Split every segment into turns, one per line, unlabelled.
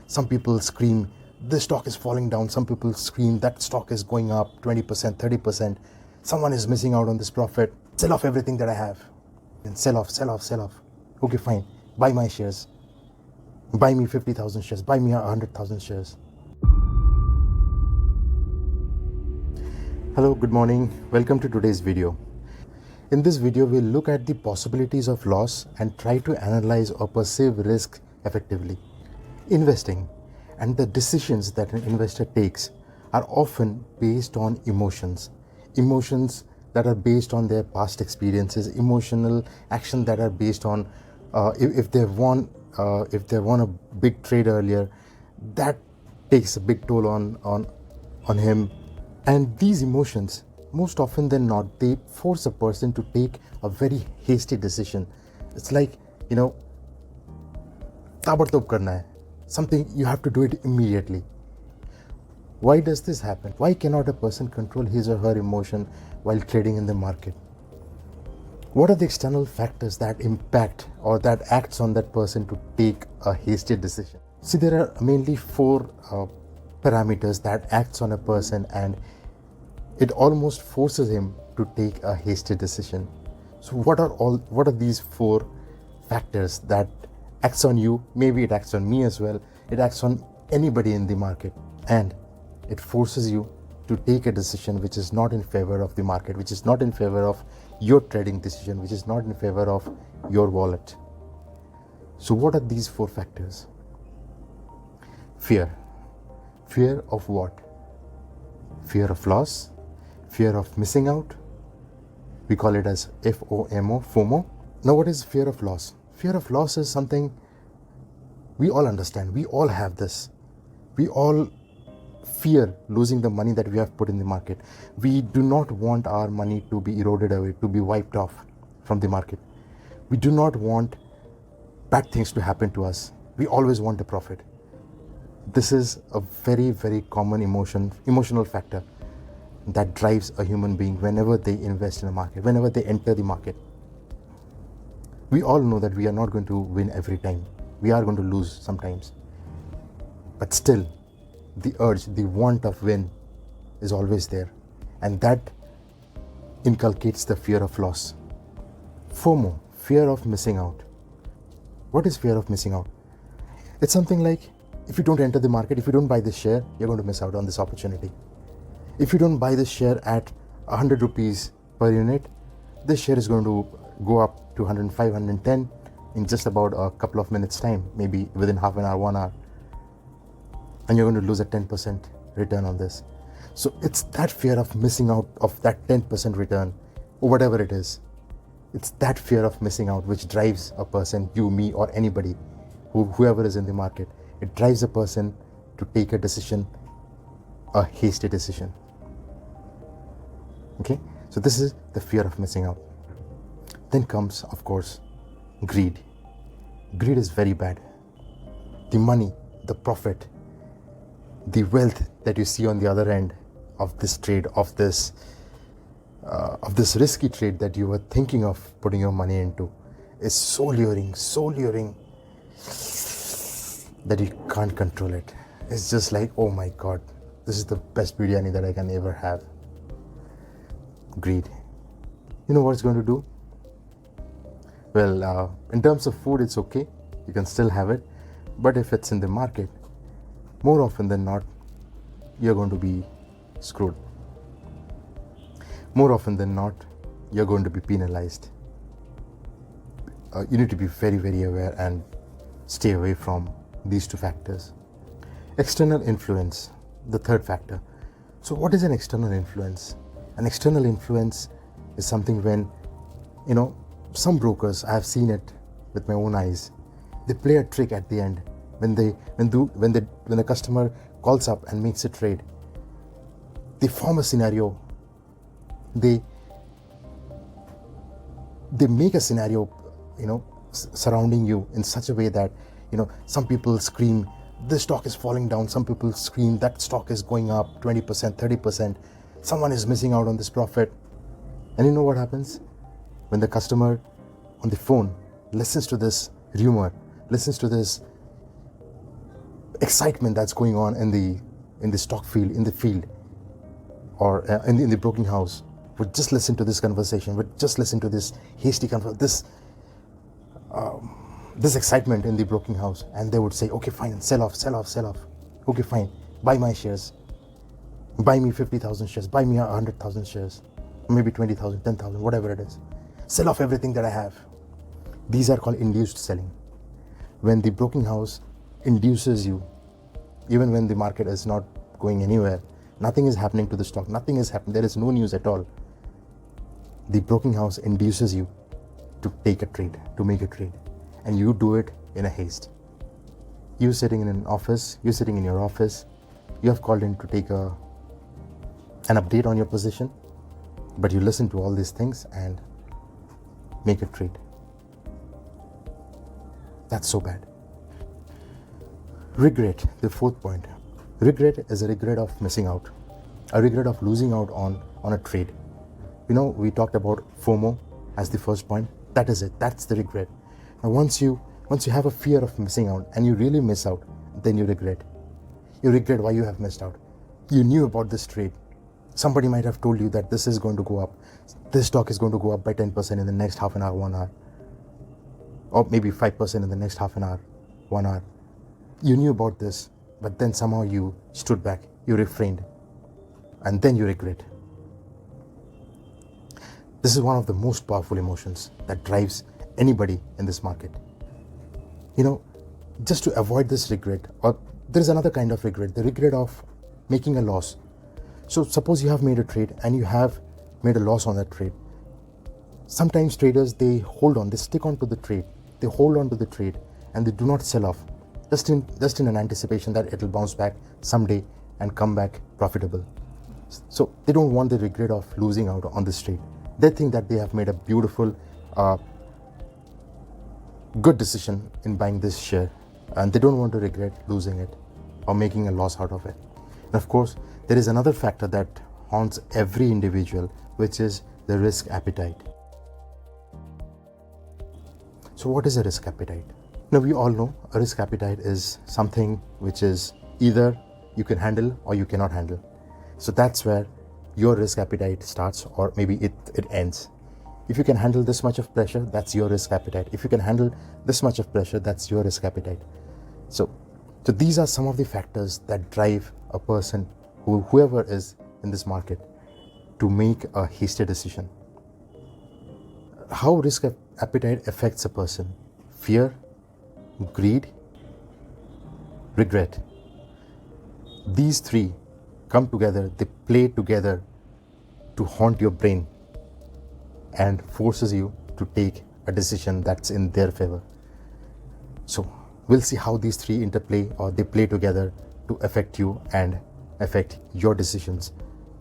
Some people scream, this stock is falling down. Some people scream, that stock is going up 20%, 30%. Someone is missing out on this profit. Sell off everything that I have. And sell off, sell off, sell off. Okay, fine. Buy my shares. Buy me 50,000 shares. Buy me 100,000 shares. Hello, good morning. Welcome to today's video. In this video, we'll look at the possibilities of loss and try to analyze or perceive risk effectively. Investing and the decisions that an investor takes are often based on emotions that are based on their past experiences, emotional action that are based on if they've won a big trade earlier, that takes a big toll on him. And these emotions, most often than not, they force a person to take a very hasty decision. It's like, tabartob karna hai. Something you have to do it immediately. Why does this happen? Why cannot a person control his or her emotion while trading in the market? What are the external factors that impact or that acts on that person to take a hasty decision? See, there are mainly four parameters that acts on a person, and it almost forces him to take a hasty decision. So what are these four factors that acts on you? Maybe it acts on me as well. It acts on anybody in the market, and it forces you to take a decision which is not in favor of the market, which is not in favor of your trading decision, which is not in favor of your wallet. So what are these four factors? Fear. Fear of what? Fear of loss, fear of missing out. We call it as FOMO. Now, what is fear of loss? Fear of loss is something we all understand. We all have this. We all fear losing the money that we have put in the market. We do not want our money to be eroded away, to be wiped off from the market. We do not want bad things to happen to us. We always want a profit. This is a very, very common emotional factor that drives a human being whenever they invest in a market, whenever they enter the market. We all know that we are not going to win every time. We are going to lose sometimes. But still, the urge, the want of win is always there. And that inculcates the fear of loss. FOMO, fear of missing out. What is fear of missing out? It's something like, if you don't enter the market, if you don't buy this share, you're going to miss out on this opportunity. If you don't buy this share at 100 rupees per unit, this share is going to go up to 105, 110 in just about a couple of minutes time, maybe within half an hour, 1 hour. And you're going to lose a 10% return on this. So it's that fear of missing out of that 10% return, or whatever it is. It's that fear of missing out which drives a person, you, me, or anybody, whoever is in the market. It drives a person to take a decision, a hasty decision. Okay, so this is the fear of missing out. Then comes, of course, greed. Greed is very bad. The money, the profit, the wealth that you see on the other end of this trade, of this risky trade that you were thinking of putting your money into, is so luring that you can't control it. It's just like, oh my God, this is the best biryani that I can ever have. Greed. You know what it's going to do? Well, in terms of food, it's okay. You can still have it. But if it's in the market, more often than not, you're going to be screwed. More often than not, you're going to be penalized. You need to be very, very aware and stay away from these two factors. External influence, the third factor. So what is an external influence? An external influence is something when, some brokers, I have seen it with my own eyes, they play a trick at the end when the customer calls up and makes a trade. They form a scenario. They make a scenario, surrounding you in such a way that, some people scream, this stock is falling down. Some people scream, that stock is going up 20%, 30%. Someone is missing out on this profit. And you know what happens? When the customer on the phone listens to this rumor, listens to this excitement that's going on in the stock field, in the field, or in the broking house would just listen to this conversation, would just listen to this hasty this excitement in the broking house, and they would say, okay, fine, sell off. Okay, fine, buy my shares, buy me 50,000 shares, buy me 100,000 shares, maybe 20,000, 10,000, whatever it is. Sell off everything that I have. These are called induced selling. When the broking house induces you, even when the market is not going anywhere, nothing is happening to the stock, nothing is happening, there is no news at all. The broking house induces you to take a trade, to make a trade, and you do it in a haste. You're sitting in an office, you're sitting in your office, you have called in to take an update on your position, but you listen to all these things and make a trade. That's so bad. Regret, the fourth point. Regret is a regret of missing out, a regret of losing out on a trade. You know, we talked about FOMO as the first point. That is it. That's the regret. Now, once you have a fear of missing out and you really miss out, then you regret. You regret why you have missed out. You knew about this trade. Somebody might have told you that this is going to go up. This stock is going to go up by 10% in the next half an hour, 1 hour. Or maybe 5% in the next half an hour, 1 hour. You knew about this, but then somehow you stood back, you refrained, and then you regret. This is one of the most powerful emotions that drives anybody in this market. You know, just to avoid this regret, or there is another kind of regret, the regret of making a loss. So suppose you have made a trade and you have made a loss on that trade. Sometimes traders, they hold on, they stick on to the trade, they hold on to the trade and they do not sell off, just in an anticipation that it will bounce back someday and come back profitable. So they don't want the regret of losing out on this trade. They think that they have made a beautiful, good decision in buying this share, and they don't want to regret losing it or making a loss out of it. And of course, there is another factor that haunts every individual, which is the risk appetite. So what is a risk appetite? Now, we all know a risk appetite is something which is either you can handle or you cannot handle. So that's where your risk appetite starts, or maybe it ends. If you can handle this much of pressure, that's your risk appetite. If you can handle this much of pressure, that's your risk appetite. So these are some of the factors that drive a person, whoever is in this market, to make a hasty decision. How risk appetite affects a person? Fear, greed, regret. These three come together, they play together to haunt your brain and forces you to take a decision that's in their favor. So we'll see how these three interplay, or they play together to affect you and affect your decisions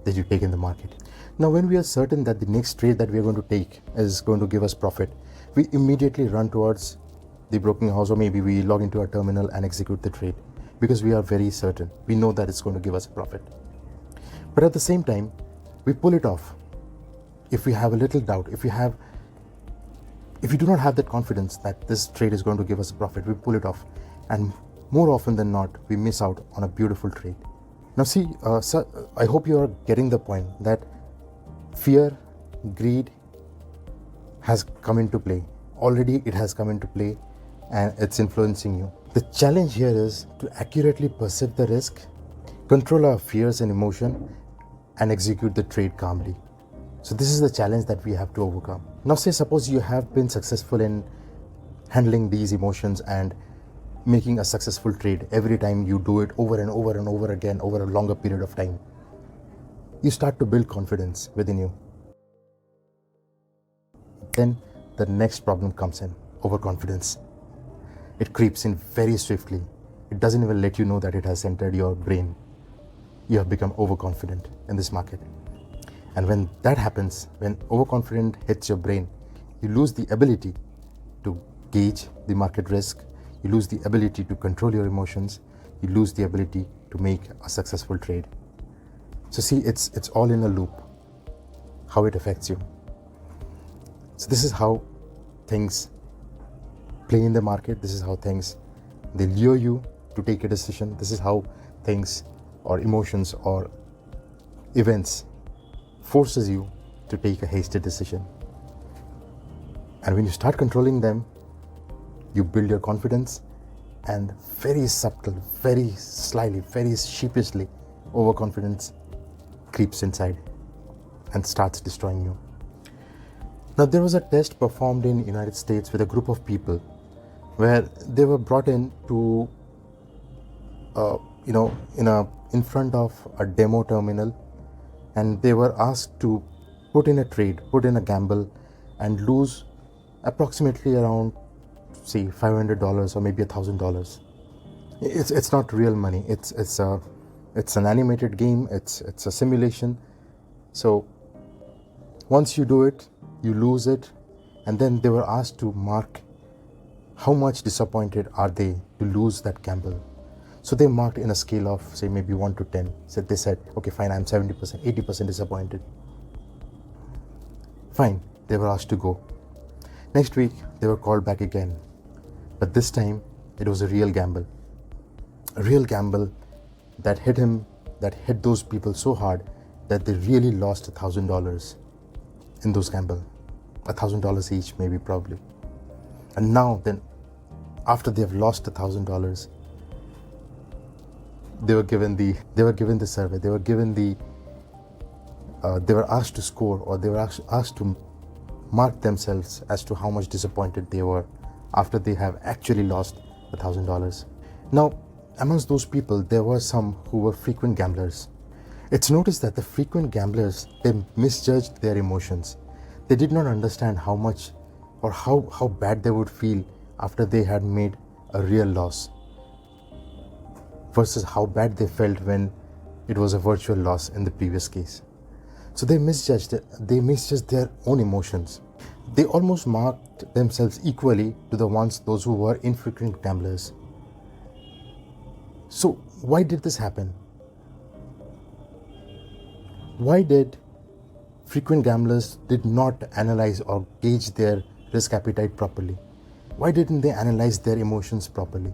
that you take in the market. Now, when we are certain that the next trade that we are going to take is going to give us profit, we immediately run towards the broking house, or maybe we log into a terminal and execute the trade, because we are very certain. We know that it's going to give us a profit. But at the same time, we pull it off. If we have a little doubt, if we do not have that confidence that this trade is going to give us a profit, we pull it off. And more often than not, we miss out on a beautiful trade. Now see, sir, I hope you are getting the point that fear, greed has come into play. Already it has come into play and it's influencing you. The challenge here is to accurately perceive the risk, control our fears and emotion, and execute the trade calmly. So this is the challenge that we have to overcome. Now say, suppose you have been successful in handling these emotions and making a successful trade every time you do it over and over and over again over a longer period of time. You start to build confidence within you. Then the next problem comes in, overconfidence. It creeps in very swiftly. It doesn't even let you know that it has entered your brain. You have become overconfident in this market. And when that happens, when overconfidence hits your brain, you lose the ability to gauge the market risk, you lose the ability to control your emotions, you lose the ability to make a successful trade. So see, it's all in a loop, how it affects you. So this is how things play in the market. This is how things, they lure you to take a decision. This is how things or emotions or events forces you to take a hasty decision. And when you start controlling them, you build your confidence, and very subtle, very slyly, very sheepishly, overconfidence creeps inside and starts destroying you. Now, there was a test performed in the United States with a group of people where they were brought in to, in front of a demo terminal, and they were asked to put in a trade, put in a gamble, and lose approximately around, say, $500 or maybe $1,000. It's not real money. It's an animated game. It's a simulation. So once you do it, you lose it, and then they were asked to mark how much disappointed are they to lose that gamble. So they marked in a scale of, say, maybe 1 to 10. So they said, okay, fine, I'm 70%, 80% disappointed. Fine, they were asked to go. Next week, they were called back again. But this time, it was a real gamble. A real gamble that hit those people so hard that they really lost $1,000 in those gamble. $1,000 each, maybe, probably. And now, then, after they have lost $1,000, they were given the survey. They were asked to score, or they were asked to mark themselves as to how much disappointed they were after they have actually lost $1,000. Now, amongst those people, there were some who were frequent gamblers. It's noticed that the frequent gamblers, they misjudged their emotions. They did not understand how much or how bad they would feel after they had made a real loss versus how bad they felt when it was a virtual loss in the previous case. So they misjudged their own emotions. They almost marked themselves equally to those who were infrequent gamblers. So why did this happen? Why did frequent gamblers did not analyze or gauge their risk appetite properly? Why didn't they analyze their emotions properly?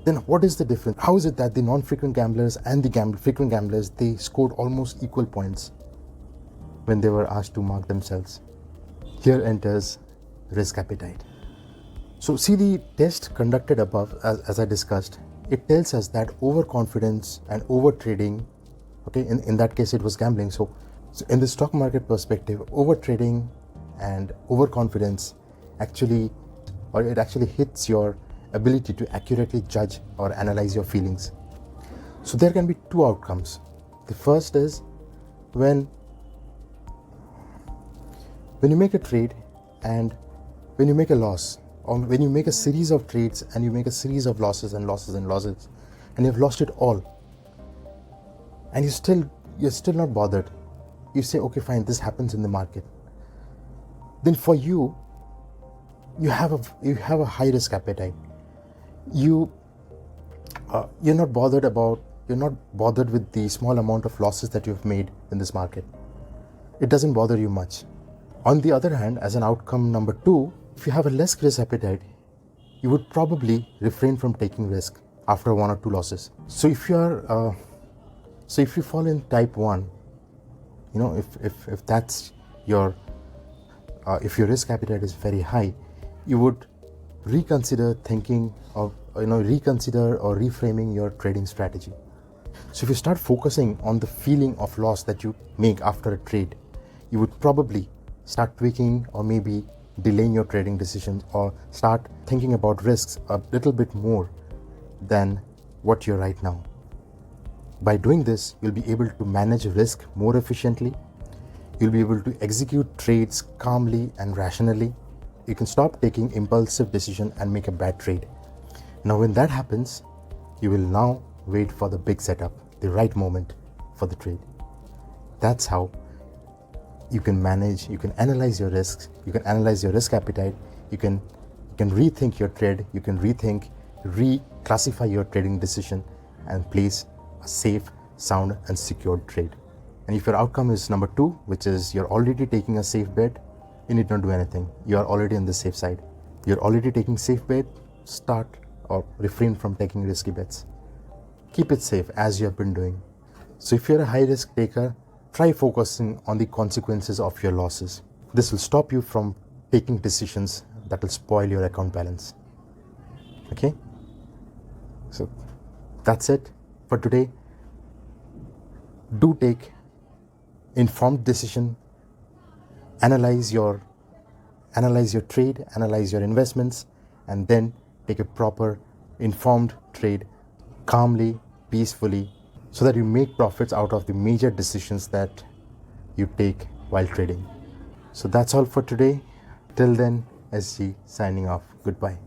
Then what is the difference? How is it that the non-frequent gamblers and the frequent gamblers, they scored almost equal points when they were asked to mark themselves? Here enters risk appetite. So see the test conducted above, as I discussed, it tells us that overconfidence and overtrading, okay, in that case it was gambling. So in the stock market perspective, overtrading and overconfidence actually hits your ability to accurately judge or analyze your feelings. So there can be two outcomes. The first is when you make a trade and when you make a loss, or when you make a series of trades and you make a series of losses and losses and losses, and you've lost it all, and you're still not bothered. You say, okay, fine, this happens in the market. Then for you have a high risk appetite. You're not bothered with the small amount of losses that you've made in this market. It doesn't bother you much. On the other hand, as an outcome number 2, if you have a less risk appetite, you would probably refrain from taking risk after 1 or 2 losses. So if you fall in type 1, if that's if your risk appetite is very high, you would reconsider or reframing your trading strategy. So if you start focusing on the feeling of loss that you make after a trade, you would probably start tweaking or maybe delaying your trading decisions, or start thinking about risks a little bit more than what you're right now. By doing this, you'll be able to manage risk more efficiently. You'll be able to execute trades calmly and rationally. You can stop taking impulsive decisions and make a bad trade. Now, when that happens, you will now wait for the big setup, the right moment for the trade. That's how you can analyze your risks, you can analyze your risk appetite, you can rethink your trade, you can reclassify your trading decision and place a safe, sound and secured trade. And if your outcome is number 2, which is you're already taking a safe bet, you need not do anything. You are already on the safe side. You're already taking safe bet, start or refrain from taking risky bets. Keep it safe as you have been doing. So if you're a high risk taker, try focusing on the consequences of your losses. This will stop you from taking decisions that will spoil your account balance. Okay? So that's it for today. Do take informed decision, analyze your trade, analyze your investments, and then take a proper informed trade calmly, peacefully, so that you make profits out of the major decisions that you take while trading. So that's all for today. Till then, SG signing off. Goodbye.